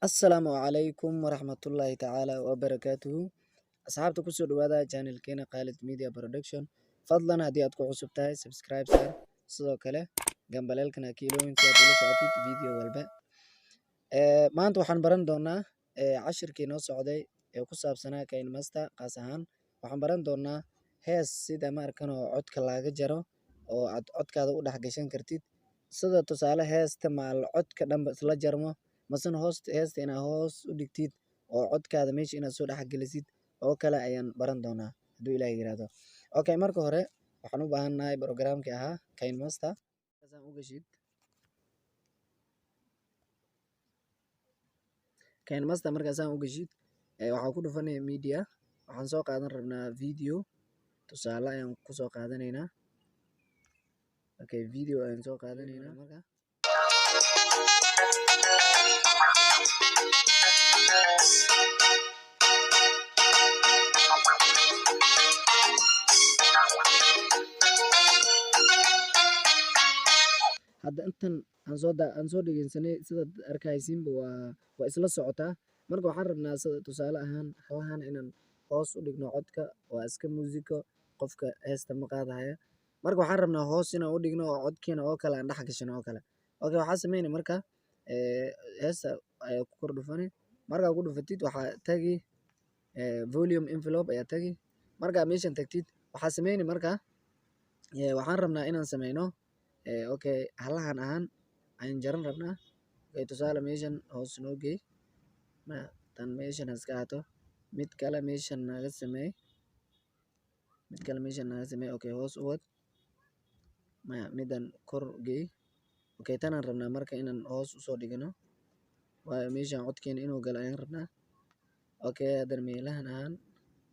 السلام عليكم ورحمة الله تعالى وبركاته. أصحابتا kusoo dhawaada channelkeena Khalid Media Production. Fadlan haddii aad ku cusub tahay subscribe saar, sidoo kale gambaleelkana ka ilaalin si aad ula socotid video walba. Maanta waxaan baran doonaa cashirkii noo socday ee ku saabsanaa Kayn Master qaas ahaan. Waxaan baran doonaa hees sida markan oo codka laga jaro oo aad codkaada u dhex gashan kartid. Sida tusaale heesta maal codka dhanba isla jarmo masan heesta inaad hoos u dhigtid oo codkaada meesha inaad soo dhex gelisid oo kale ayaan baran doonaa hadduu Ilaahay yiraahdo. Okay, marka hore waxaan u baahanahay programkii ahaa Kayn Master. Kasaan u gashid Kayn Master markaasaan u gashid waxaan ku dhufanay media. Waxaan soo qaadan rabnaa video tusaale ayaan ku soo qaadanaynaa. Okay, video ayaan soo qaadanaynaa marka hadda intan aan soo dhigeysanay sida arkaysiinba waa isla socotaa. Marka waxaan rabnaa sida tusaale ahaan halahan inaan hoos u dhigno codka waa iska muusiko qofka heesta ma qaadaya. Marka waxaan rabnaa hoos inaan u dhigno oo codkiina oo kale aan dhex gashano oo kale. Okay, waxaan sameynaa marka heesta ayaa ku kor dhufanay. Marka ku dhufatid waxaa tagi volume envelope ayaa tagi. Marka meeshan tagtid waxaa sameynaa marka waxaan rabnaa inaan sameyno okay halahan ahaan aan jaran rabnaa. Okay, tusaale meeshan hoos noo geey ma tan meeshan iska haato mid kale meeshan naga sameey okay hoos u wad ma midan kor geey. Okay, tanaan rabnaa marka inaan hoos u soo dhigano waayo meeshan codkeena inuu galo ayaan rabnaa. Okay, haddana meelahan ahaan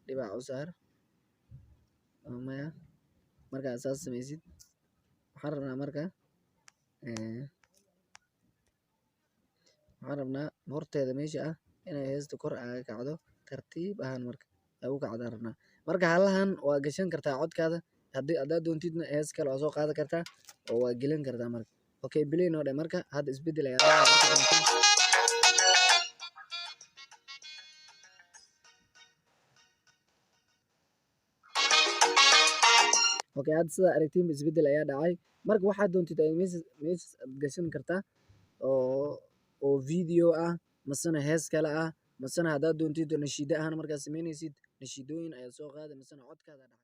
dhibac u saar maya marka asaas sameysid waxaan rabnaa marka waxaan rabnaa horteeda meesha ah inay heesta kor aaga kacdo tartiib ahaan marka ay u kacdaan rabnaa. Marka halahan waa gashan kartaa codkaada haddaad doontidna hees kale oo soo qaadan kartaa oo waa gelin kartaa marka. Okay, play noo dhe marka hadda isbedel ayaa dhacay. Okay, hadda sida aragtiin isbedel ayaa dhacay. Marka waxaad doontid ay meesha gashan kartaa oo video ah masana hees kale ah masana haddaad doontid nashiida ahaan markaad sameynaysid nashiidooyin ayaa soo qaaday masana codkaada dhac